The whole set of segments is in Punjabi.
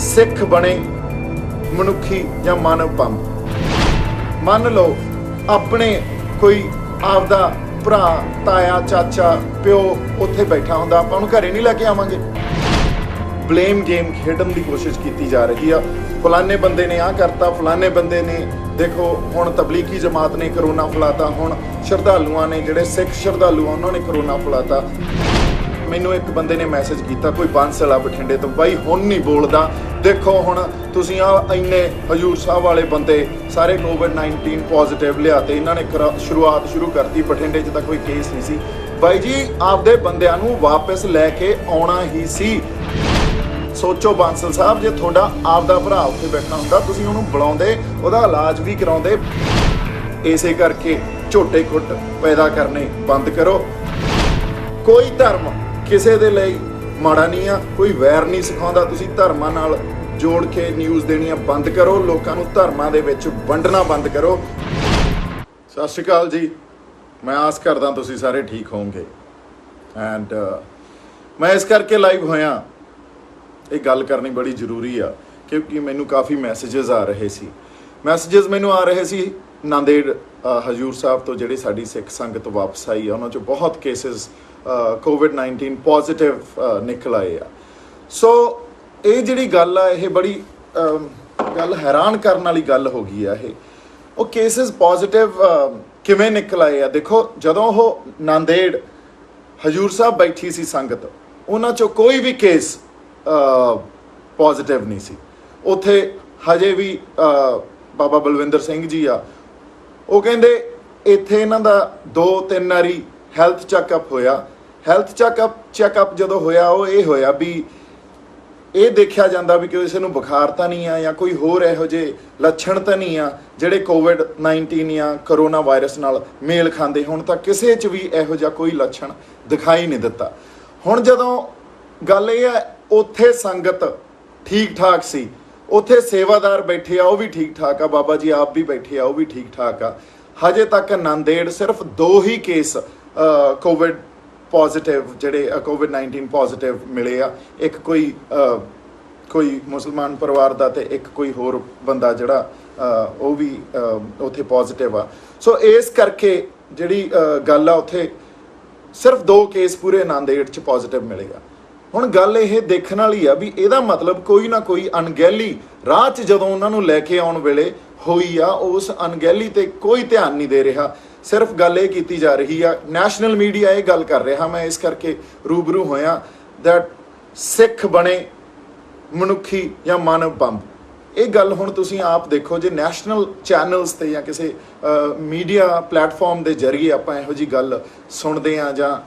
ਸਿੱਖ ਬਣੇ ਮਨੁੱਖੀ ਜਾਂ ਮਾਨਵ ਪੰਥ। ਮੰਨ ਲਓ ਆਪਣੇ ਕੋਈ ਆਪਦਾ ਭਰਾ, ਤਾਇਆ, ਚਾਚਾ, ਪਿਓ ਉੱਥੇ ਬੈਠਾ ਹੁੰਦਾ, ਆਪਾਂ ਉਹਨੂੰ ਘਰੇ ਨਹੀਂ ਲੈ ਕੇ ਆਵਾਂਗੇ। ਬਲੇਮ ਗੇਮ ਖੇਡਣ ਦੀ ਕੋਸ਼ਿਸ਼ ਕੀਤੀ ਜਾ ਰਹੀ ਆ। ਫਲਾਣੇ ਬੰਦੇ ਨੇ ਆਹ ਕਰਤਾ, ਫਲਾਣੇ ਬੰਦੇ ਨੇ ਦੇਖੋ ਹੁਣ ਤਬਲੀਗੀ ਜਮਾਤ ਨੇ ਕਰੋਨਾ ਫੈਲਾਤਾ, ਹੁਣ ਸ਼ਰਧਾਲੂਆਂ ਨੇ ਜਿਹੜੇ ਸਿੱਖ ਸ਼ਰਧਾਲੂ ਆ ਉਹਨਾਂ ਨੇ ਕਰੋਨਾ ਫੈਲਾਤਾ। ਮੈਨੂੰ ਇੱਕ ਬੰਦੇ ਨੇ ਮੈਸੇਜ ਕੀਤਾ, ਕੋਈ ਬਾਂਸਲ ਆ ਬਠਿੰਡੇ ਤੋਂ, ਬਾਈ ਹੁਣ ਨਹੀਂ ਬੋਲਦਾ, ਦੇਖੋ ਹੁਣ ਤੁਸੀਂ ਆ ਇੰਨੇ ਹਜੂਰ ਸਾਹਿਬ ਵਾਲੇ ਬੰਦੇ ਸਾਰੇ COVID-19 ਪੋਜ਼ਿਟਿਵ ਲਿਆਤੇ, ਇਹਨਾਂ ਨੇ ਸ਼ੁਰੂਆਤ ਸ਼ੁਰੂ ਕਰਤੀ, ਬਠਿੰਡੇ 'ਚ ਤਾਂ ਕੋਈ ਕੇਸ ਨਹੀਂ ਸੀ। ਬਾਈ ਜੀ ਆਪਦੇ ਬੰਦਿਆਂ ਨੂੰ ਵਾਪਸ ਲੈ ਕੇ ਆਉਣਾ ਹੀ ਸੀ। ਸੋਚੋ ਬਾਂਸਲ ਸਾਹਿਬ, ਜੇ ਤੁਹਾਡਾ ਆਪਦਾ ਭਰਾ ਉੱਥੇ ਬੈਠਾ ਹੁੰਦਾ ਤੁਸੀਂ ਉਹਨੂੰ ਬੁਲਾਉਂਦੇ, ਉਹਦਾ ਇਲਾਜ ਵੀ ਕਰਾਉਂਦੇ। ਇਸੇ ਕਰਕੇ ਝੋਟੇ ਖੁੱਟ ਪੈਦਾ ਕਰਨੇ ਬੰਦ ਕਰੋ। ਕੋਈ ਧਰਮ ਕਿਸੇ ਦੇ ਲਈ ਮਾੜਾ ਨਹੀਂ ਆ, ਕੋਈ ਵੈਰ ਨਹੀਂ ਸਿਖਾਉਂਦਾ। ਤੁਸੀਂ ਧਰਮਾਂ ਨਾਲ ਜੋੜ ਕੇ ਨਿਊਜ਼ ਦੇਣੀਆਂ ਬੰਦ ਕਰੋ, ਲੋਕਾਂ ਨੂੰ ਧਰਮਾਂ ਦੇ ਵਿੱਚ ਵੰਡਣਾ ਬੰਦ ਕਰੋ। ਸਤਿ ਸ਼੍ਰੀ ਅਕਾਲ ਜੀ, ਮੈਂ ਆਸ ਕਰਦਾ ਤੁਸੀਂ ਸਾਰੇ ਠੀਕ ਹੋਵੋਗੇ। ਐਂਡ ਮੈਂ ਇਸ ਕਰਕੇ ਲਾਈਵ ਹੋਇਆ, ਇਹ ਗੱਲ ਕਰਨੀ ਬੜੀ ਜ਼ਰੂਰੀ ਆ ਕਿਉਂਕਿ ਮੈਨੂੰ ਕਾਫੀ ਮੈਸੇजेस ਆ ਰਹੇ ਸੀ। ਮੈਸੇजेस ਮੈਨੂੰ ਆ ਰਹੇ ਸੀ ਨਾਂਦੇੜ ਹਜੂਰ ਸਾਹਿਬ ਤੋਂ, ਜਿਹੜੀ ਸਾਡੀ ਸਿੱਖ ਸੰਗਤ ਵਾਪਸ ਆਈ ਆ, ਉਹਨਾਂ 'ਚੋਂ ਬਹੁਤ ਕੇਸਿਸ COVID-19 ਪੋਜ਼ਿਟਿਵ ਨਿਕਲ ਆਏ ਆ। ਸੋ ਇਹ ਜਿਹੜੀ ਗੱਲ ਆ, ਇਹ ਬੜੀ ਗੱਲ ਹੈਰਾਨ ਕਰਨ ਵਾਲੀ ਗੱਲ ਹੋ ਗਈ ਆ। ਉਹ ਕੇਸਿਸ ਪੋਜ਼ਿਟਿਵ ਕਿਵੇਂ ਨਿਕਲ ਆਏ ਆ? ਦੇਖੋ, ਜਦੋਂ ਉਹ ਨਾਂਦੇੜ ਹਜੂਰ ਸਾਹਿਬ ਬੈਠੀ ਸੀ ਸੰਗਤ, ਉਹਨਾਂ 'ਚੋਂ ਕੋਈ ਵੀ ਕੇਸ ਪੋਜ਼ਿਟਿਵ ਨਹੀਂ ਸੀ। ਉੱਥੇ ਹਜੇ ਵੀ ਬਾਬਾ ਬਲਵਿੰਦਰ ਸਿੰਘ ਜੀ ਆ, ਉਹ ਕਹਿੰਦੇ ਇੱਥੇ ਇਹਨਾਂ ਦਾ 2-3 ਵਾਰੀ ਹੈਲਥ ਚੈੱਕਅਪ ਹੋਇਆ। ਹੈਲਥ ਚੈੱਕਅਪ ਜਦੋਂ ਹੋਇਆ, ਉਹ ਇਹ ਹੋਇਆ ਵੀ ਇਹ ਦੇਖਿਆ ਜਾਂਦਾ ਵੀ ਕਿਸੇ ਨੂੰ ਬੁਖਾਰ ਤਾਂ ਨਹੀਂ ਆ ਜਾਂ ਕੋਈ ਹੋਰ ਇਹੋ ਜਿਹੇ ਲੱਛਣ ਤਾਂ ਨਹੀਂ ਆ ਜਿਹੜੇ COVID-19 ਜਾਂ ਕਰੋਨਾ ਵਾਇਰਸ ਨਾਲ ਮੇਲ ਖਾਂਦੇ ਹੋਣ। ਤਾਂ ਕਿਸੇ 'ਚ ਵੀ ਇਹੋ ਜਿਹਾ ਕੋਈ ਲੱਛਣ ਦਿਖਾਈ ਨਹੀਂ ਦਿੱਤਾ। ਹੁਣ ਜਦੋਂ ਗੱਲ ਇਹ ਹੈ, ਉੱਥੇ ਸੰਗਤ ਠੀਕ ਠਾਕ ਸੀ, ਉੱਥੇ ਸੇਵਾਦਾਰ ਬੈਠੇ ਆ, ਉਹ ਵੀ ਠੀਕ ਠਾਕ ਆ, ਬਾਬਾ ਜੀ ਆਪ ਵੀ ਬੈਠੇ ਆ, ਉਹ ਵੀ ਠੀਕ ਠਾਕ ਆ। ਹਜੇ ਤੱਕ ਨਾਂਦੇੜ ਸਿਰਫ 2 ਹੀ ਕੇਸ ਕੋਵਿਡ ਪੋਜ਼ਿਟਿਵ, ਜਿਹੜੇ COVID-19 ਪੋਜ਼ਿਟਿਵ ਮਿਲੇ ਆ। ਇੱਕ ਕੋਈ ਮੁਸਲਮਾਨ ਪਰਿਵਾਰ ਦਾ ਤੇ ਇੱਕ ਕੋਈ ਹੋਰ ਬੰਦਾ ਜਿਹੜਾ ਉਹ ਵੀ ਉੱਥੇ ਪੋਜ਼ਿਟਿਵ ਆ। ਸੋ ਇਸ ਕਰਕੇ ਜਿਹੜੀ ਗੱਲ ਆ, ਉੱਥੇ ਸਿਰਫ 2 ਕੇਸ ਪੂਰੇ ਨਾਂਦੇੜ 'ਚ ਪੋਜ਼ਿਟਿਵ ਮਿਲੇਗਾ। ਹੁਣ ਗੱਲ ਇਹ ਦੇਖਣ ਵਾਲੀ ਆ ਵੀ ਇਹਦਾ ਮਤਲਬ ਕੋਈ ਨਾ ਕੋਈ ਅਣਗਹਿਲੀ ਰਾਹ 'ਚ ਜਦੋਂ ਉਹਨਾਂ ਨੂੰ ਲੈ ਕੇ ਆਉਣ ਵੇਲੇ ਹੋਈ ਆ, ਉਸ ਅਣਗਹਿਲੀ ਤੇ ਕੋਈ ਧਿਆਨ ਨਹੀਂ ਦੇ ਰਿਹਾ। ਸਿਰਫ ਗੱਲ ਇਹ ਕੀਤੀ ਜਾ ਰਹੀ ਆ, ਨੈਸ਼ਨਲ ਮੀਡੀਆ ਇਹ ਗੱਲ ਕਰ ਰਿਹਾ, ਮੈਂ ਇਸ ਕਰਕੇ ਰੂਬਰੂ ਹੋਇਆ ਦੈਟ ਸਿੱਖ ਬਣੇ ਮਨੁੱਖੀ ਜਾਂ ਮਾਨਵ ਪੰਥ। ਇਹ ਗੱਲ ਹੁਣ ਤੁਸੀਂ ਆਪ ਦੇਖੋ, ਜੇ ਨੈਸ਼ਨਲ ਚੈਨਲਸ ਤੇ ਜਾਂ ਕਿਸੇ ਮੀਡੀਆ ਪਲੇਟਫਾਰਮ ਦੇ ਜ਼ਰੀਏ ਆਪਾਂ ਇਹੋ ਜਿਹੀ ਗੱਲ ਸੁਣਦੇ ਹਾਂ ਜਾਂ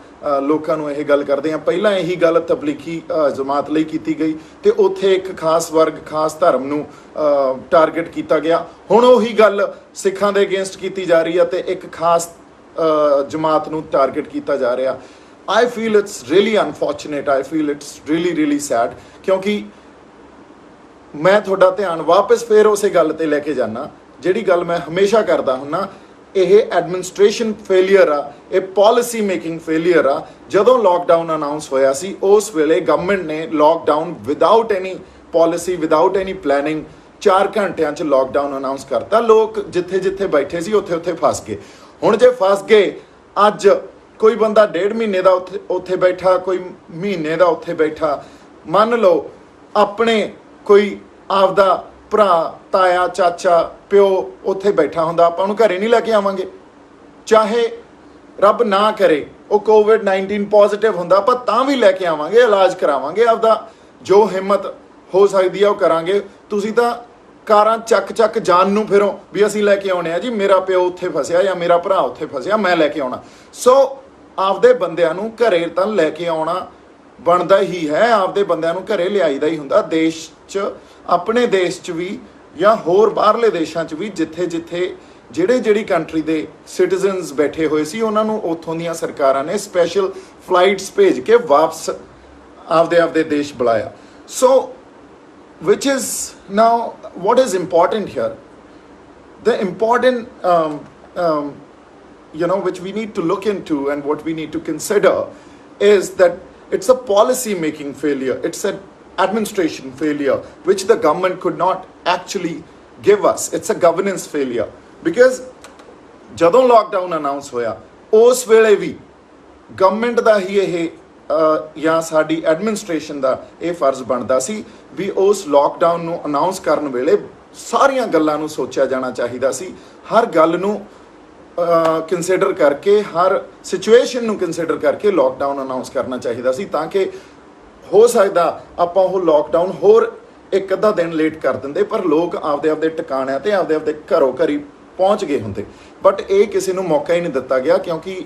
ਲੋਕਾਂ ਨੂੰ ਇਹ ਗੱਲ ਕਰਦੇ ਹਾਂ। ਪਹਿਲਾਂ ਇਹੀ ਗੱਲ ਤਬਲੀਗੀ ਜਮਾਤ ਲਈ ਕੀਤੀ ਗਈ ਤੇ ਉੱਥੇ ਇੱਕ ਖਾਸ ਵਰਗ, ਖਾਸ ਧਰਮ ਨੂੰ ਟਾਰਗੇਟ ਕੀਤਾ ਗਿਆ। ਹੁਣ ਉਹੀ ਗੱਲ ਸਿੱਖਾਂ ਦੇ ਅਗੇਂਸਟ ਕੀਤੀ ਜਾ ਰਹੀ ਹੈ ਤੇ ਇੱਕ ਖਾਸ ਜਮਾਤ ਨੂੰ ਟਾਰਗੇਟ ਕੀਤਾ ਜਾ ਰਿਹਾ। I feel it's really unfortunate, I feel it's really sad, ਕਿਉਂਕਿ ਮੈਂ ਤੁਹਾਡਾ ਧਿਆਨ ਵਾਪਸ ਫੇਰ ਉਸੇ ਗੱਲ ਤੇ ਲੈ ਕੇ ਜਾਣਾ ਜਿਹੜੀ ਗੱਲ ਮੈਂ ਹਮੇਸ਼ਾ ਕਰਦਾ ਹੁੰਨਾ। ਇਹ ਐਡਮਿਨਿਸਟ੍ਰੇਸ਼ਨ ਫੇਲੀਅਰ ਆ, ਇਹ ਪਾਲਿਸੀ ਮੇਕਿੰਗ ਫੇਲੀਅਰ ਆ। ਜਦੋਂ ਲੋਕਡਾਊਨ ਅਨਾਉਂਸ ਹੋਇਆ ਸੀ, ਉਸ ਵੇਲੇ ਗਵਰਨਮੈਂਟ ਨੇ lockdown without any policy, without any planning 4 ਘੰਟਿਆਂ 'ਚ ਲੋਕਡਾਊਨ ਅਨਾਉਂਸ ਕਰਤਾ। ਲੋਕ ਜਿੱਥੇ ਜਿੱਥੇ ਬੈਠੇ ਸੀ ਉੱਥੇ ਫਸ ਗਏ। ਹੁਣ ਜੇ ਫਸ ਗਏ, ਅੱਜ ਕੋਈ ਬੰਦਾ 1.5 ਮਹੀਨੇ ਦਾ ਉੱਥੇ ਬੈਠਾ, ਕੋਈ ਮਹੀਨੇ ਦਾ ਉੱਥੇ ਬੈਠਾ। ਮੰਨ ਲਓ ਆਪਣੇ ਕੋਈ ਆਪਦਾ ਭਰਾ, ਤਾਇਆ, ਚਾਚਾ, ਪਿਓ ਉੱਥੇ ਬੈਠਾ ਹੁੰਦਾ, ਆਪਾਂ ਉਹਨੂੰ ਘਰੇ ਨਹੀਂ ਲੈ ਕੇ ਆਵਾਂਗੇ। ਚਾਹੇ ਰੱਬ ਨਾ ਕਰੇ ਉਹ COVID-19 ਪੋਜ਼ਿਟਿਵ ਹੁੰਦਾ, ਆਪਾਂ ਤਾਂ ਵੀ ਲੈ ਕੇ ਆਵਾਂਗੇ, ਇਲਾਜ ਕਰਾਵਾਂਗੇ, ਆਪਦਾ ਜੋ ਹਿੰਮਤ ਹੋ ਸਕਦੀ ਆ ਉਹ ਕਰਾਂਗੇ। ਤੁਸੀਂ ਤਾਂ ਕਾਰਾਂ ਚੱਕ ਜਾਣ ਨੂੰ ਫਿਰੋ ਵੀ ਅਸੀਂ ਲੈ ਕੇ ਆਉਣੇ ਆ ਜੀ, ਮੇਰਾ ਪਿਓ ਉੱਥੇ ਫਸਿਆ ਜਾਂ ਮੇਰਾ ਭਰਾ ਉੱਥੇ ਫਸਿਆ, ਮੈਂ ਲੈ ਕੇ ਆਉਣਾ। ਸੋ ਆਪਦੇ ਬੰਦਿਆਂ ਨੂੰ ਘਰੇ ਤਾਂ ਲੈ ਕੇ ਆਉਣਾ ਬਣਦਾ ਹੀ ਹੈ, ਆਪਦੇ ਬੰਦਿਆਂ ਨੂੰ ਘਰੇ ਲਿਆਈਦਾ ਹੀ ਹੁੰਦਾ। ਦੇਸ਼ 'ਚ, ਆਪਣੇ ਦੇਸ਼ 'ਚ ਵੀ ਜਾਂ ਹੋਰ ਬਾਹਰਲੇ ਦੇਸ਼ਾਂ 'ਚ ਵੀ ਜਿੱਥੇ ਜਿਹੜੀ ਕੰਟਰੀ ਦੇ ਸਿਟੀਜ਼ਨਸ ਬੈਠੇ ਹੋਏ ਸੀ, ਉਹਨਾਂ ਨੂੰ ਉੱਥੋਂ ਦੀਆਂ ਸਰਕਾਰਾਂ ਨੇ ਸਪੈਸ਼ਲ ਫਲਾਈਟਸ ਭੇਜ ਕੇ ਵਾਪਸ ਆਪਦੇ ਦੇਸ਼ ਬੁਲਾਇਆ। ਸੋ which is now what is important here, the important which we need to look into and what we need to consider is that it's a policy making failure, it's a administration failure which the government could not actually give us. It's a governance failure because ਜਦੋਂ lockdown announce ਹੋਇਆ ਉਸ ਵੇਲੇ ਵੀ ਗਵਰਨਮੈਂਟ ਦਾ ਹੀ ਇਹ ਜਾਂ ਸਾਡੀ ਐਡਮਿਨਿਸਟ੍ਰੇਸ਼ਨ ਦਾ ਇਹ ਫਰਜ਼ ਬਣਦਾ ਸੀ ਵੀ ਉਸ ਲੋਕਡਾਊਨ ਨੂੰ ਅਨਾਉਂਸ ਕਰਨ ਵੇਲੇ ਸਾਰੀਆਂ ਗੱਲਾਂ ਨੂੰ ਸੋਚਿਆ ਜਾਣਾ ਚਾਹੀਦਾ ਸੀ, ਹਰ ਗੱਲ ਨੂੰ ਕੰਸੀਡਰ ਕਰਕੇ, ਹਰ ਸਿਚੁਏਸ਼ਨ ਨੂੰ ਕੰਸੀਡਰ ਕਰਕੇ ਲੋਕਡਾਊਨ ਅਨਾਉਂਸ ਕਰਨਾ ਚਾਹੀਦਾ ਸੀ ਤਾਂ ਕਿ ਹੋ ਸਕਦਾ ਆਪਾਂ ਉਹ ਲੋਕਡਾਊਨ ਹੋਰ ਇੱਕ ਅੱਧਾ ਦਿਨ ਲੇਟ ਕਰ ਦਿੰਦੇ, ਪਰ ਲੋਕ ਆਪਦੇ ਟਿਕਾਣਿਆਂ ਤੇ ਆਪਦੇ ਘਰੋਂ ਘਰੀ ਪਹੁੰਚ ਗਏ ਹੁੰਦੇ। ਬਟ ਇਹ ਕਿਸੇ ਨੂੰ ਮੌਕਾ ਹੀ ਨਹੀਂ ਦਿੱਤਾ ਗਿਆ ਕਿਉਂਕਿ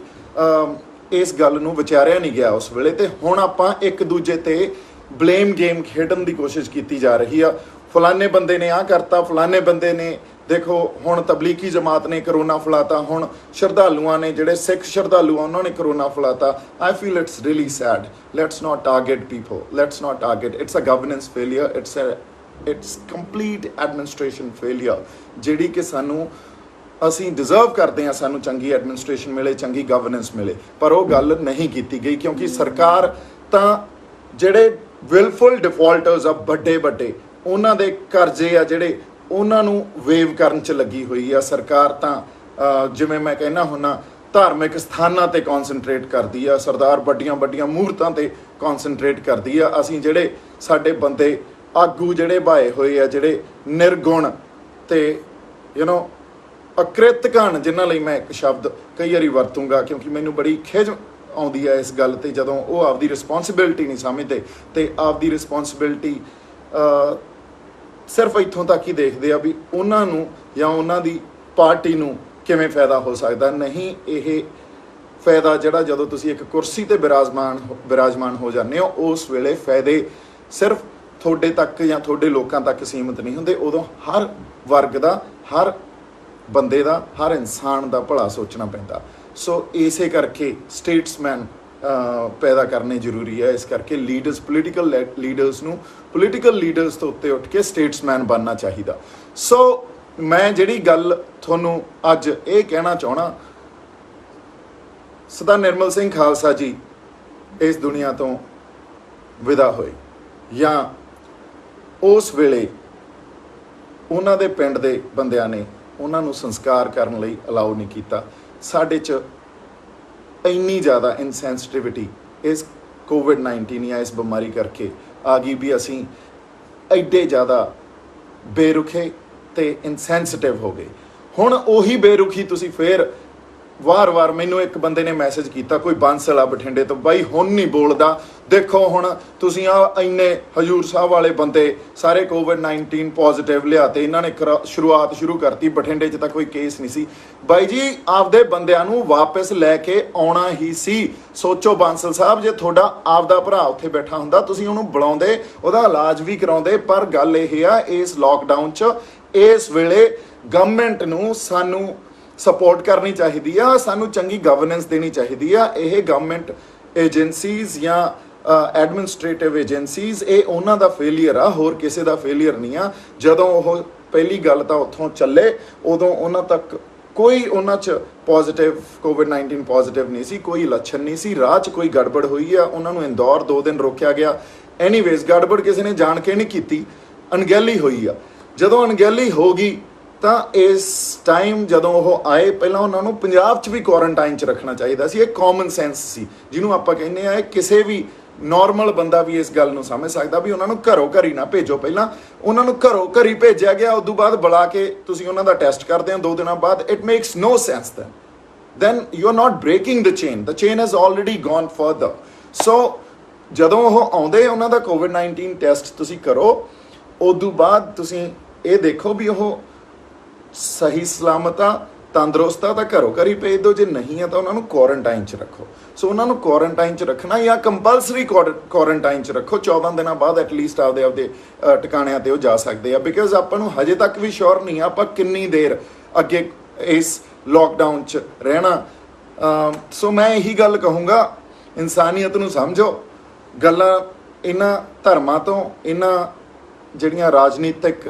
ਇਸ ਗੱਲ ਨੂੰ ਵਿਚਾਰਿਆ ਨਹੀਂ ਗਿਆ ਉਸ ਵੇਲੇ। ਤੇ ਹੁਣ ਆਪਾਂ ਇੱਕ ਦੂਜੇ ਤੇ ਬਲੇਮ ਗੇਮ ਖੇਡਣ ਦੀ ਕੋਸ਼ਿਸ਼ ਕੀਤੀ ਜਾ ਰਹੀ ਆ, ਫਲਾਣੇ ਬੰਦੇ ਨੇ ਆਹ ਕਰਤਾ, ਫਲਾਣੇ ਬੰਦੇ ਨੇ ਦੇਖੋ ਹੁਣ ਤਬਲੀਗੀ ਜਮਾਤ ਨੇ ਕਰੋਨਾ ਫੈਲਾਤਾ, ਹੁਣ ਸ਼ਰਧਾਲੂਆਂ ਨੇ ਜਿਹੜੇ ਸਿੱਖ ਸ਼ਰਧਾਲੂ ਆ ਉਹਨਾਂ ਨੇ ਕਰੋਨਾ ਫੈਲਾਤਾ। I feel it's really sad. Let's not target people, let's not target, it's a governance failure, it's complete administration failure ਜਿਹੜੀ ਕਿ ਸਾਨੂੰ ਅਸੀਂ ਡਿਜ਼ਰਵ ਕਰਦੇ ਹਾਂ, ਸਾਨੂੰ ਚੰਗੀ ਐਡਮਿਨਿਸਟ੍ਰੇਸ਼ਨ ਮਿਲੇ, ਚੰਗੀ ਗਵਰਨੈਂਸ ਮਿਲੇ, ਪਰ ਉਹ ਗੱਲ ਨਹੀਂ ਕੀਤੀ ਗਈ ਕਿਉਂਕਿ ਸਰਕਾਰ ਤਾਂ ਜਿਹੜੇ ਵਿਲਫੁਲ ਡਿਫਾਲਟਰਸ ਆ ਵੱਡੇ ਉਹਨਾਂ ਦੇ ਕਰਜ਼ੇ ਆ ਜਿਹੜੇ ਉਹਨਾਂ ਨੂੰ ਵੇਵ ਕਰਨ 'ਚ ਲੱਗੀ ਹੋਈ ਆ। ਸਰਕਾਰ ਤਾਂ ਜਿਵੇਂ ਮੈਂ ਕਹਿੰਦਾ ਹੁੰਦਾ ਧਾਰਮਿਕ ਸਥਾਨਾਂ ਤੇ ਕੌਨਸਨਟਰੇਟ ਕਰਦੀ ਆ, ਸਰਦਾਰ ਵੱਡੀਆਂ ਮੂਰਤਾਂ ਤੇ ਕੌਨਸਨਟਰੇਟ ਕਰਦੀ ਆ। ਅਸੀਂ ਜਿਹੜੇ ਸਾਡੇ ਬੰਦੇ ਆਗੂ ਜਿਹੜੇ ਭਾਏ ਹੋਏ ਆ, ਜਿਹੜੇ ਨਿਰਗੁਣ ਤੇ ਅਕ੍ਰਿਤਕਣ, ਜਿਨ੍ਹਾਂ ਲਈ ਮੈਂ ਇੱਕ ਸ਼ਬਦ ਕਈ ਵਾਰੀ ਵਰਤੂੰਗਾ ਕਿਉਂਕਿ ਮੈਨੂੰ ਬੜੀ ਖਿਝ ਆਉਂਦੀ ਹੈ ਇਸ ਗੱਲ ਤੇ ਜਦੋਂ ਉਹ ਆਪਦੀ ਰਿਸਪੌਂਸਿਬਿਲਟੀ ਨਹੀਂ ਸਮਝਦੇ ਤੇ ਆਪਦੀ ਰਿਸਪੌਂਸਿਬਿਲਟੀ ਸਿਰਫ ਇੱਥੋਂ ਤੱਕ ਹੀ ਦੇਖਦੇ ਆ ਵੀ ਉਹਨਾਂ ਨੂੰ ਜਾਂ ਉਹਨਾਂ ਦੀ ਪਾਰਟੀ ਨੂੰ ਕਿਵੇਂ ਹੋ ਸਕਦਾ। ਨਹੀਂ, ਇਹ ਫਾਇਦਾ ਜਿਹੜਾ ਜਦੋਂ ਤੁਸੀਂ ਇੱਕ ਕੁਰਸੀ ਤੇ ਬਿਰਾਜਮਾਨ ਹੋ ਜਾਂਦੇ ਹੋ ਉਸ ਵੇਲੇ ਫਾਇਦੇ ਸਿਰਫ ਤੁਹਾਡੇ ਤੱਕ ਜਾਂ ਤੁਹਾਡੇ ਲੋਕਾਂ ਤੱਕ ਸੀਮਿਤ ਨਹੀਂ ਹੁੰਦੇ। ਉਦੋਂ ਹਰ ਵਰਗ ਦਾ, ਹਰ ਬੰਦੇ ਦਾ, ਹਰ ਇਨਸਾਨ ਦਾ ਭਲਾ ਸੋਚਣਾ ਪੈਂਦਾ। ਸੋ ਇਸੇ ਕਰਕੇ ਸਟੇਟਸਮੈਨ ਪੈਦਾ ਕਰਨੇ ਜ਼ਰੂਰੀ ਹੈ। ਇਸ ਕਰਕੇ ਲੀਡਰਸ, ਪੋਲੀਟੀਕਲ ਲੀਡਰਸ ਨੂੰ ਪੋਲੀਟੀਕਲ ਲੀਡਰਸ ਤੋਂ ਉੱਤੇ ਉੱਠ ਕੇ ਸਟੇਟਸਮੈਨ ਬਣਨਾ ਚਾਹੀਦਾ। ਸੋ ਮੈਂ ਜਿਹੜੀ ਗੱਲ ਤੁਹਾਨੂੰ ਅੱਜ ਇਹ ਕਹਿਣਾ ਚਾਹਣਾ, ਸਰਦਾਰ ਨਿਰਮਲ ਸਿੰਘ ਖਾਲਸਾ ਜੀ ਇਸ ਦੁਨੀਆ ਤੋਂ ਵਿਦਾ ਹੋਏ ਜਾਂ ਉਸ ਵੇਲੇ ਉਹਨਾਂ ਦੇ ਪਿੰਡ ਦੇ ਬੰਦਿਆਂ ਨੇ ਉਹਨਾਂ ਨੂੰ ਸੰਸਕਾਰ ਕਰਨ ਲਈ ਅਲਾਉ ਨਹੀਂ ਕੀਤਾ। ਸਾਡੇ 'ਚ ਇੰਨੀ ਜ਼ਿਆਦਾ ਇਨਸੈਂਸਿਟਿਵਿਟੀ ਇਸ ਕੋਵਿਡ-19 ਜਾਂ ਇਸ ਬਿਮਾਰੀ ਕਰਕੇ ਆ ਗਈ ਵੀ ਅਸੀਂ ਐਡੇ ਜ਼ਿਆਦਾ ਬੇਰੁਖੇ ਤੇ ਇਨਸੈਂਸਿਟਿਵ ਹੋ ਗਏ। ਹੁਣ ਉਹੀ ਬੇਰੁਖੀ ਤੁਸੀਂ ਫੇਰ ਵਾਰ-ਵਾਰ, ਮੈਨੂੰ ਇੱਕ ਬੰਦੇ ਨੇ ਮੈਸੇਜ ਕੀਤਾ, ਕੋਈ ਬਾਂਸਲ ਆ ਬਠਿੰਡੇ ਤੋਂ, ਬਾਈ ਹੁਣ ਨਹੀਂ ਬੋਲਦਾ, ਦੇਖੋ ਹੁਣ ਤੁਸੀਂ ਆ ਇੰਨੇ ਹਜੂਰ ਸਾਹਿਬ ਵਾਲੇ ਬੰਦੇ ਸਾਰੇ ਕੋਵਿਡ-19 ਪੋਜ਼ਿਟਿਵ ਲਿਆਤੇ, ਇਹਨਾਂ ਨੇ ਸ਼ੁਰੂਆਤ ਸ਼ੁਰੂ ਕਰਤੀ, ਬਠਿੰਡੇ 'ਚ ਤਾਂ ਕੋਈ ਕੇਸ ਨਹੀਂ ਸੀ। ਬਾਈ ਜੀ ਆਪਦੇ ਬੰਦਿਆਂ ਨੂੰ ਵਾਪਸ ਲੈ ਕੇ ਆਉਣਾ ਹੀ ਸੀ। ਸੋਚੋ ਬਾਂਸਲ ਸਾਹਿਬ, ਜੇ ਤੁਹਾਡਾ ਆਪਦਾ ਭਰਾ ਉੱਥੇ ਬੈਠਾ ਹੁੰਦਾ ਤੁਸੀਂ ਉਹਨੂੰ ਬੁਲਾਉਂਦੇ, ਉਹਦਾ ਇਲਾਜ ਵੀ ਕਰਾਉਂਦੇ। ਪਰ ਗੱਲ ਇਹ ਆ ਇਸ ਲੋਕਡਾਊਨ 'ਚ ਇਸ ਵੇਲੇ ਗਵਰਨਮੈਂਟ ਨੂੰ ਸਾਨੂੰ ਸਪੋਰਟ ਕਰਨੀ ਚਾਹੀਦੀ ਆ, ਸਾਨੂੰ ਚੰਗੀ ਗਵਰਨੈਂਸ ਦੇਣੀ ਚਾਹੀਦੀ ਆ। ਇਹ ਗਵਰਨਮੈਂਟ ਏਜੰਸੀਜ਼ ਜਾਂ ਐਡਮਿਨਿਸਟ੍ਰੇਟਿਵ ਏਜੰਸੀਜ਼, ਇਹ ਉਹਨਾਂ ਦਾ ਫੇਲੀਅਰ ਆ, ਹੋਰ ਕਿਸੇ ਦਾ ਫੇਲੀਅਰ ਨਹੀਂ ਆ। ਜਦੋਂ ਉਹ ਪਹਿਲੀ ਗੱਲ ਤਾਂ ਉੱਥੋਂ ਚੱਲੇ ਉਦੋਂ ਉਹਨਾਂ ਤੱਕ ਕੋਈ, ਉਹਨਾਂ 'ਚ ਪੋਜ਼ਿਟਿਵ ਕੋਵਿਡ-19 ਪੋਜ਼ਿਟਿਵ ਨਹੀਂ ਸੀ, ਕੋਈ ਲੱਛਣ ਨਹੀਂ ਸੀ। ਰਾਹ 'ਚ ਕੋਈ ਗੜਬੜ ਹੋਈ ਆ, ਉਹਨਾਂ ਨੂੰ ਇੰਦੌਰ 2 ਦਿਨ ਰੋਕਿਆ ਗਿਆ। ਐਨੀਵੇਜ਼ ਗੜਬੜ ਕਿਸੇ ਨੇ ਜਾਣ ਕੇ ਨਹੀਂ ਕੀਤੀ, ਅਣਗਹਿਲੀ ਹੋਈ ਆ। ਜਦੋਂ ਅਣਗਹਿਲੀ ਹੋ ਗਈ ਤਾਂ ਇਸ ਟਾਈਮ ਜਦੋਂ ਉਹ ਆਏ, ਪਹਿਲਾਂ ਉਹਨਾਂ ਨੂੰ ਪੰਜਾਬ 'ਚ ਵੀ ਕੁਆਰੰਟਾਈਨ 'ਚ ਰੱਖਣਾ ਚਾਹੀਦਾ ਸੀ। ਇਹ ਕਾਮਨ ਸੈਂਸ ਸੀ ਜਿਹਨੂੰ ਆਪਾਂ ਕਹਿੰਦੇ ਆ। ਕਿਸੇ ਵੀ ਨਾਰਮਲ ਬੰਦਾ ਵੀ ਇਸ ਗੱਲ ਨੂੰ ਸਮਝ ਸਕਦਾ ਵੀ ਉਹਨਾਂ ਨੂੰ ਘਰੋਂ ਘਰੀ ਨਾ ਭੇਜੋ। ਪਹਿਲਾਂ ਉਹਨਾਂ ਨੂੰ ਘਰੋਂ ਘਰੀ ਭੇਜਿਆ ਗਿਆ, ਉਦੋਂ ਬਾਅਦ ਬੁਲਾ ਕੇ ਤੁਸੀਂ ਉਹਨਾਂ ਦਾ ਟੈਸਟ ਕਰਦੇ ਹੋ 2 ਦਿਨਾਂ ਬਾਅਦ। It makes no sense. then you are not breaking the chain has already gone further। so ਜਦੋਂ ਉਹ ਆਉਂਦੇ ਉਹਨਾਂ ਦਾ ਕੋਵਿਡ-19 ਟੈਸਟ ਤੁਸੀਂ ਕਰੋ, ਉਦੋਂ ਬਾਅਦ ਤੁਸੀਂ ਇਹ ਦੇਖੋ ਵੀ ਉਹ ਸਹੀ ਸਲਾਮਤ ਆ, ਤੰਦਰੁਸਤ ਆ ਤਾਂ ਘਰੋਂ ਘਰੀ ਭੇਜ ਦਿਓ, ਜੇ ਨਹੀਂ ਆ ਤਾਂ ਉਹਨਾਂ ਨੂੰ ਕੁਆਰੰਟਾਈਨ 'ਚ ਰੱਖੋ। ਸੋ ਉਹਨਾਂ ਨੂੰ ਕੁਆਰੰਟਾਈਨ 'ਚ ਰੱਖਣਾ ਜਾਂ ਕੰਪਲਸਰੀ ਕੁਆਰੰਟਾਈਨ 'ਚ ਰੱਖੋ। 14 ਦਿਨਾਂ ਬਾਅਦ ਐਟਲੀਸਟ ਆਪਦੇ ਟਿਕਾਣਿਆਂ ਤੇ ਉਹ ਜਾ ਸਕਦੇ ਆ। ਬਿਕਾਜ਼ ਆਪਾਂ ਨੂੰ ਹਜੇ ਤੱਕ ਵੀ ਸ਼ੋਰ ਨਹੀਂ ਆ ਆਪਾਂ ਕਿੰਨੀ ਦੇਰ ਅੱਗੇ ਇਸ ਲੋਕਡਾਊਨ 'ਚ ਰਹਿਣਾ। ਸੋ ਮੈਂ ਇਹੀ ਗੱਲ ਕਹੂੰਗਾ, ਇਨਸਾਨੀਅਤ ਨੂੰ ਸਮਝੋ। ਗੱਲਾਂ ਇਹਨਾਂ ਧਰਮਾਂ ਤੋਂ, ਇਹਨਾਂ ਜਿਹੜੀਆਂ ਰਾਜਨੀਤਿਕ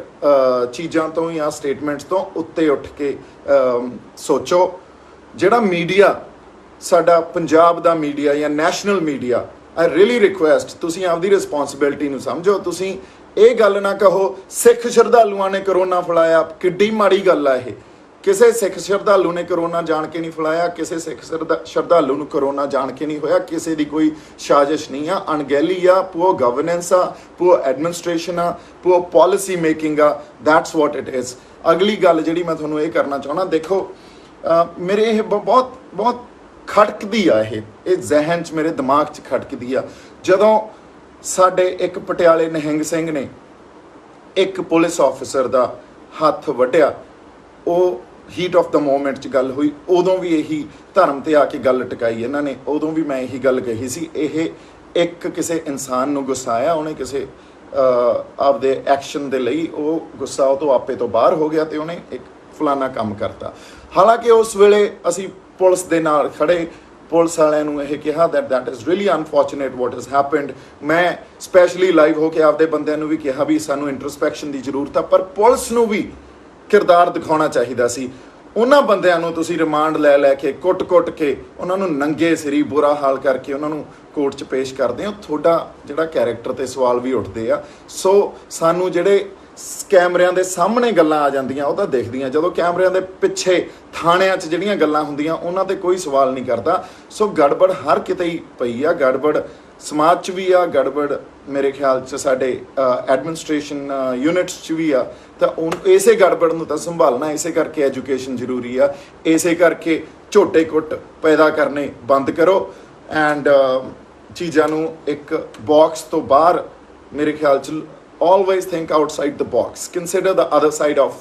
ਚੀਜ਼ਾਂ ਤੋਂ ਜਾਂ ਸਟੇਟਮੈਂਟਸ ਤੋਂ ਉੱਤੇ ਉੱਠ ਕੇ ਸੋਚੋ। ਜਿਹੜਾ ਮੀਡੀਆ ਸਾਡਾ ਪੰਜਾਬ ਦਾ ਮੀਡੀਆ ਜਾਂ national media I really request ਤੁਸੀਂ ਆਪਦੀ ਰਿਸਪੌਂਸਿਬਿਲਟੀ ਨੂੰ ਸਮਝੋ। ਤੁਸੀਂ ਇਹ ਗੱਲ ਨਾ ਕਹੋ ਸਿੱਖ ਸ਼ਰਧਾਲੂਆਂ ਨੇ ਕਰੋਨਾ ਫੈਲਾਇਆ, ਕਿੱਡੀ ਮਾੜੀ ਗੱਲ ਆ ਇਹ। ਕਿਸੇ ਸਿੱਖ ਸ਼ਰਧਾਲੂ ਨੇ ਕਰੋਨਾ ਜਾਣ ਕੇ ਨਹੀਂ ਫੈਲਾਇਆ, ਕਿਸੇ ਸਿੱਖ ਸ਼ਰਧਾਲੂ ਨੂੰ ਕਰੋਨਾ ਜਾਣ ਕੇ ਨਹੀਂ ਹੋਇਆ, ਕਿਸੇ ਦੀ ਕੋਈ ਸਾਜ਼ਿਸ਼ ਨਹੀਂ ਆ। ਅਣਗਹਿਲੀ ਆ, ਪੂਅਰ ਗਵਰਨੈਂਸ ਆ, ਪੂਅਰ ਐਡਮਿਨਿਸਟ੍ਰੇਸ਼ਨ ਆ, ਪੂਅਰ ਪਾਲਿਸੀ ਮੇਕਿੰਗ ਆ। That's what it is. ਅਗਲੀ ਗੱਲ ਜਿਹੜੀ ਮੈਂ ਤੁਹਾਨੂੰ ਇਹ ਕਰਨਾ ਚਾਹੁੰਦਾ, ਦੇਖੋ ਮੇਰੇ ਇਹ ਬਹੁਤ ਖਟਕਦੀ ਆ, ਇਹ ਜ਼ਿਹਨ 'ਚ ਮੇਰੇ ਦਿਮਾਗ 'ਚ ਖਟਕਦੀ ਆ। ਜਦੋਂ ਸਾਡੇ ਇੱਕ ਪਟਿਆਲੇ ਨਿਹੰਗ ਸਿੰਘ ਨੇ ਇੱਕ ਪੁਲਿਸ ਆਫਿਸਰ ਦਾ ਹੱਥ ਵੱਢਿਆ, ਉਹ ਹੀਟ ਆਫ ਦਾ ਮੋਮੈਂਟ 'ਚ ਗੱਲ ਹੋਈ, ਉਦੋਂ ਵੀ ਇਹੀ ਧਰਮ ਤੇ ਆ ਕੇ ਗੱਲ ਟਿਕਾਈ ਇਹਨਾਂ ਨੇ। ਉਦੋਂ ਵੀ ਮੈਂ ਇਹੀ ਗੱਲ ਕਹੀ ਸੀ, ਇਹ ਇੱਕ ਕਿਸੇ ਇਨਸਾਨ ਨੂੰ ਗੁੱਸਾਇਆ, ਉਹਨੇ ਕਿਸੇ ਆਪਦੇ ਐਕਸ਼ਨ ਦੇ ਲਈ ਉਹ ਗੁੱਸਾ ਉਹ ਤੋਂ ਆਪੇ ਤੋਂ ਬਾਹਰ ਹੋ ਗਿਆ ਤੇ ਉਹਨੇ ਇੱਕ ਫਲਾਨਾ ਕੰਮ ਕਰਤਾ। ਹਾਲਾਂਕਿ ਉਸ ਵੇਲੇ ਅਸੀਂ ਪੁਲਿਸ ਦੇ ਨਾਲ ਖੜੇ, ਪੁਲਿਸ ਵਾਲਿਆਂ ਨੂੰ ਇਹ ਕਿਹਾ that is really unfortunate what has happened। ਮੈਂ ਸਪੈਸ਼ਲੀ ਲਾਈਵ ਹੋ ਕੇ ਆਪਦੇ ਬੰਦਿਆਂ ਨੂੰ ਵੀ ਕਿਹਾ ਵੀ ਸਾਨੂੰ ਇੰਟਰਸਪੈਕਸ਼ਨ ਦੀ ਜ਼ਰੂਰਤ ਆ, ਪਰ ਪੁਲਿਸ ਨੂੰ ਵੀ ਕਿਰਦਾਰ ਦਿਖਾਉਣਾ ਚਾਹੀਦਾ ਸੀ। ਉਹਨਾਂ ਬੰਦਿਆਂ ਨੂੰ ਤੁਸੀਂ ਰਿਮਾਂਡ ਲੈ ਕੇ ਕੁੱਟ ਕੇ ਉਹਨਾਂ ਨੂੰ ਨੰਗੇ ਸਿਰੀ ਬੁਰਾ ਹਾਲ ਕਰਕੇ ਉਹਨਾਂ ਨੂੰ ਕੋਰਟ 'ਚ ਪੇਸ਼ ਕਰਦੇ ਹੋ। ਤੁਹਾਡਾ ਜਿਹੜਾ ਕੈਰੈਕਟਰ ਤੇ ਸਵਾਲ ਵੀ ਉੱਠਦੇ ਆ। ਸੋ ਸਾਨੂੰ ਜਿਹੜੇ ਕੈਮਰਿਆਂ ਦੇ ਸਾਹਮਣੇ ਗੱਲਾਂ ਆ ਜਾਂਦੀਆਂ ਉਹ ਤਾਂ ਦਿਖਦੀਆਂ, ਜਦੋਂ ਕੈਮਰਿਆਂ ਦੇ ਪਿੱਛੇ ਥਾਣਿਆਂ 'ਚ ਜਿਹੜੀਆਂ ਗੱਲਾਂ ਹੁੰਦੀਆਂ ਉਹਨਾਂ ਤੇ ਕੋਈ ਸਵਾਲ ਨਹੀਂ ਕਰਦਾ। ਸੋ ਗੜਬੜ ਹਰ ਕਿਤੇ ਹੀ ਪਈ ਆ, ਗੜਬੜ ਸਮਾਜ 'ਚ ਵੀ ਆ, ਗੜਬੜ ਮੇਰੇ ਖਿਆਲ 'ਚ ਸਾਡੇ ਐਡਮਿਨਿਸਟ੍ਰੇਸ਼ਨ ਯੂਨਿਟਸ 'ਚ ਵੀ ਆ। ਤਾਂ ਇਸੇ ਗੜਬੜ ਨੂੰ ਤਾਂ ਸੰਭਾਲਣਾ, ਇਸੇ ਕਰਕੇ ਐਜੂਕੇਸ਼ਨ ਜ਼ਰੂਰੀ ਆ, ਇਸੇ ਕਰਕੇ ਝੋਟੇ ਕੁੱਟ ਪੈਦਾ ਕਰਨੇ ਬੰਦ ਕਰੋ ਐਂਡ ਚੀਜ਼ਾਂ ਨੂੰ ਇੱਕ ਬਾਕਸ ਤੋਂ ਬਾਹਰ ਮੇਰੇ ਖਿਆਲ 'ਚ always think outside the box, consider the other side of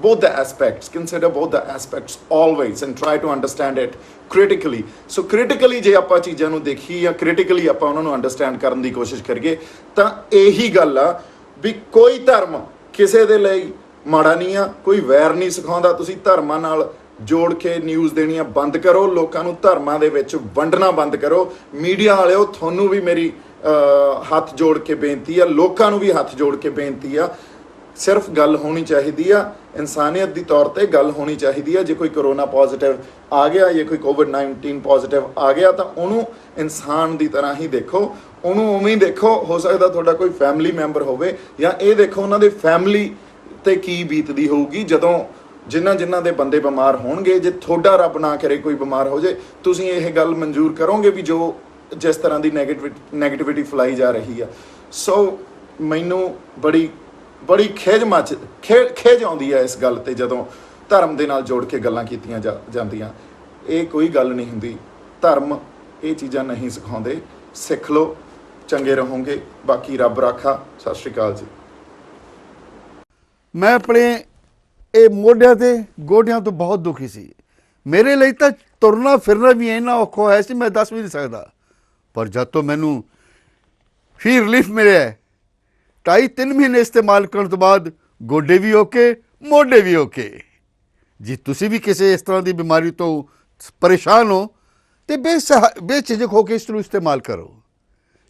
both the aspects, consider both the aspects always and try to understand it critically। so critically ਜੇ ਆਪਾਂ ਚੀਜ਼ਾਂ ਨੂੰ ਦੇਖੀ ਜਾਂ critically ਆਪਾਂ ਉਹਨਾਂ ਨੂੰ ਅੰਡਰਸਟੈਂਡ ਕਰਨ ਦੀ ਕੋਸ਼ਿਸ਼ ਕਰੀਏ ਤਾਂ ਇਹੀ ਗੱਲ ਆ ਵੀ ਕੋਈ ਧਰਮ ਕਿਸੇ ਦੇ ਲਈ ਮਾੜਾ ਨਹੀਂ ਆ, ਕੋਈ ਵੈਰ ਨਹੀਂ ਸਿਖਾਉਂਦਾ। ਤੁਸੀਂ ਧਰਮਾਂ ਨਾਲ ਜੋੜ ਕੇ ਨਿਊਜ਼ ਦੇਣੀਆਂ ਬੰਦ ਕਰੋ, ਲੋਕਾਂ ਨੂੰ ਧਰਮਾਂ ਦੇ ਵਿੱਚ ਵੰਡਣਾ ਬੰਦ ਕਰੋ। ਮੀਡੀਆ ਵਾਲਿਓ ਤੁਹਾਨੂੰ ਵੀ ਮੇਰੀ ਹੱਥ ਜੋੜ ਕੇ ਬੇਨਤੀ ਆ, ਲੋਕਾਂ ਨੂੰ ਵੀ ਹੱਥ ਜੋੜ ਕੇ ਬੇਨਤੀ ਆ, ਸਿਰਫ ਗੱਲ ਹੋਣੀ ਚਾਹੀਦੀ ਆ ਇਨਸਾਨੀਅਤ ਦੀ ਤੌਰ ਤੇ ਗੱਲ ਹੋਣੀ ਚਾਹੀਦੀ ਆ। ਜੇ ਕੋਈ ਕਰੋਨਾ ਪੋਜ਼ਿਟਿਵ ਆ ਗਿਆ, ਜੇ ਕੋਈ ਕੋਵਿਡ-19 ਪੋਜ਼ਿਟਿਵ ਆ ਗਿਆ ਤਾਂ ਉਹਨੂੰ ਇਨਸਾਨ ਦੀ ਤਰ੍ਹਾਂ ਹੀ ਦੇਖੋ, ਉਹਨੂੰ ਉਵੇਂ ਹੀ ਦੇਖੋ। ਹੋ ਸਕਦਾ ਤੁਹਾਡਾ ਕੋਈ ਫੈਮਿਲੀ ਮੈਂਬਰ ਹੋਵੇ, ਜਾਂ ਇਹ ਦੇਖੋ ਉਹਨਾਂ ਦੇ ਫੈਮਿਲੀ ਤੇ ਕੀ ਬੀਤਦੀ ਹੋਊਗੀ ਜਦੋਂ ਜਿਨ੍ਹਾਂ ਦੇ ਬੰਦੇ ਬਿਮਾਰ ਹੋਣਗੇ। ਜੇ ਤੁਹਾਡਾ ਰੱਬ ਨਾ ਕਰੇ ਕੋਈ ਬਿਮਾਰ ਹੋ ਜਾਏ, ਤੁਸੀਂ ਇਹ ਗੱਲ ਮਨਜ਼ੂਰ ਕਰੋਗੇ ਵੀ ਜੋ ਜਿਸ ਤਰ੍ਹਾਂ ਦੀ ਨੈਗੇਟਿਵਿਟੀ ਫੈਲਾਈ ਜਾ ਰਹੀ ਆ। ਸੋ ਮੈਨੂੰ ਬੜੀ ਖੇਜ ਆਉਂਦੀ ਹੈ ਇਸ ਗੱਲ ਤੇ ਜਦੋਂ ਧਰਮ ਦੇ ਨਾਲ ਜੋੜ ਕੇ ਗੱਲਾਂ ਕੀਤੀਆਂ ਜਾਂਦੀਆਂ। ਇਹ ਕੋਈ ਗੱਲ ਨਹੀਂ ਹੁੰਦੀ, ਧਰਮ ਇਹ ਚੀਜ਼ਾਂ ਨਹੀਂ ਸਿਖਾਉਂਦੇ। ਸਿੱਖ ਲਓ, ਚੰਗੇ ਰਹੋਗੇ। ਬਾਕੀ ਰੱਬ ਰਾਖਾ। ਸਤਿ ਸ਼੍ਰੀ ਅਕਾਲ ਜੀ। ਮੈਂ ਆਪਣੇ ਇਹ ਮੋਢਿਆਂ ਤੇ ਗੋਡਿਆਂ ਤੋਂ ਬਹੁਤ ਦੁਖੀ ਸੀ। ਮੇਰੇ ਲਈ ਤਾਂ ਤੁਰਨਾ ਫਿਰਨਾ ਵੀ ਇੰਨਾ ਔਖਾ ਹੋਇਆ ਸੀ, ਮੈਂ ਦੱਸ ਵੀ ਨਹੀਂ ਸਕਦਾ। ਪਰ ਜਦ ਤੋਂ ਮੈਨੂੰ ਫੀ ਰਿਲੀਫ ਮਿਲਿਆ, 2.5-3 ਮਹੀਨੇ ਇਸਤੇਮਾਲ ਕਰਨ ਤੋਂ ਬਾਅਦ ਗੋਡੇ ਵੀ ਓਕੇ, ਮੋਢੇ ਵੀ ਓਕੇ। ਜੇ ਤੁਸੀਂ ਵੀ ਕਿਸੇ ਇਸ ਤਰ੍ਹਾਂ ਦੀ ਬਿਮਾਰੀ ਤੋਂ ਪਰੇਸ਼ਾਨ ਹੋ ਤੇ ਬੇਝਿਜਕ ਹੋ ਕੇ ਇਸ ਨੂੰ ਇਸਤੇਮਾਲ ਕਰੋ।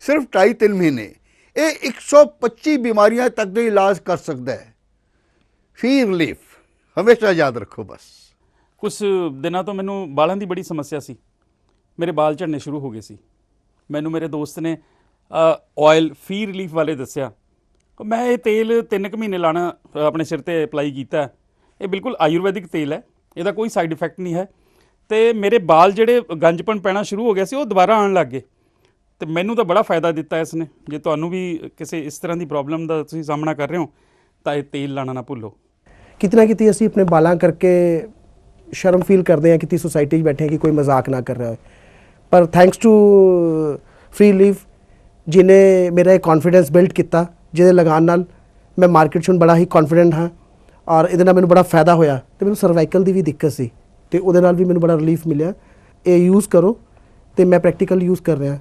ਸਿਰਫ 2.5-3 ਮਹੀਨੇ ਇਹ 125 ਬਿਮਾਰੀਆਂ ਤੱਕ ਦਾ ਇਲਾਜ ਕਰ ਸਕਦਾ ਹੈ। ਫੀ ਰਿਲੀਫ ਹਮੇਸ਼ਾ ਯਾਦ ਰੱਖੋ। ਬਸ ਕੁਝ ਦਿਨਾਂ ਤੋਂ ਮੈਨੂੰ ਬਾਲਾਂ ਦੀ ਬੜੀ ਸਮੱਸਿਆ ਸੀ, ਮੇਰੇ ਬਾਲ ਝੜਨੇ ਸ਼ੁਰੂ ਹੋ ਗਏ ਸੀ। ਮੈਨੂੰ ਮੇਰੇ ਦੋਸਤ ਨੇ ਆਇਲ ਫੀ ਰਿਲੀਫ ਵਾਲੇ ਦੱਸਿਆ। ਮੈਂ ਇਹ ਤੇਲ 3 ਕੁ ਮਹੀਨੇ ਲਾਣਾ ਆਪਣੇ ਸਿਰ ਤੇ ਅਪਲਾਈ ਕੀਤਾ। ਇਹ ਬਿਲਕੁਲ ਆਯੁਰਵੈਦਿਕ ਤੇਲ ਹੈ, ਇਹਦਾ ਕੋਈ ਸਾਈਡ ਇਫੈਕਟ ਨਹੀਂ ਹੈ। ਅਤੇ ਮੇਰੇ ਬਾਲ ਜਿਹੜੇ ਗੰਜਪਣ ਪੈਣਾ ਸ਼ੁਰੂ ਹੋ ਗਿਆ ਸੀ ਉਹ ਦੁਬਾਰਾ ਆਉਣ ਲੱਗ ਗਏ। ਅਤੇ ਮੈਨੂੰ ਤਾਂ ਬੜਾ ਫਾਇਦਾ ਦਿੱਤਾ ਇਸ ਨੇ। ਜੇ ਤੁਹਾਨੂੰ ਵੀ ਕਿਸੇ ਇਸ ਤਰ੍ਹਾਂ ਦੀ ਪ੍ਰੋਬਲਮ ਦਾ ਤੁਸੀਂ ਸਾਹਮਣਾ ਕਰ ਰਹੇ ਹੋ ਤਾਂ ਇਹ ਤੇਲ ਲਾਣਾ ਨਾ ਭੁੱਲੋ। ਕਿਤੇ ਨਾ ਕਿਤੇ ਅਸੀਂ ਆਪਣੇ ਬਾਲਾਂ ਕਰਕੇ ਸ਼ਰਮ ਫੀਲ ਕਰਦੇ ਹਾਂ, ਕਿਤੇ ਸੋਸਾਇਟੀ 'ਚ ਬੈਠੇ ਹਾਂ ਕਿ ਕੋਈ ਮਜ਼ਾਕ ਨਾ ਕਰ ਰਿਹਾ ਹੋਏ। ਪਰ ਥੈਂਕਸ ਟੂ ਫ੍ਰੀ ਲੀਫ ਜਿਹਨੇ ਮੇਰਾ ਇਹ ਕੌਨਫੀਡੈਂਸ ਬਿਲਡ ਕੀਤਾ, ਜਿਹਦੇ ਲਗਾਉਣ ਨਾਲ ਮੈਂ ਮਾਰਕੀਟ 'ਚ ਹੁਣ ਬੜਾ ਹੀ ਕੌਨਫੀਡੈਂਟ ਹਾਂ ਔਰ ਇਹਦੇ ਨਾਲ ਮੈਨੂੰ ਬੜਾ ਫਾਇਦਾ ਹੋਇਆ। ਅਤੇ ਮੈਨੂੰ ਸਰਵਾਈਕਲ ਦੀ ਵੀ ਦਿੱਕਤ ਸੀ ਅਤੇ ਉਹਦੇ ਨਾਲ ਵੀ ਮੈਨੂੰ ਬੜਾ ਰਿਲੀਫ ਮਿਲਿਆ। ਇਹ ਯੂਜ਼ ਕਰੋ ਅਤੇ ਮੈਂ ਪ੍ਰੈਕਟੀਕਲ ਯੂਜ਼ ਕਰ ਰਿਹਾ।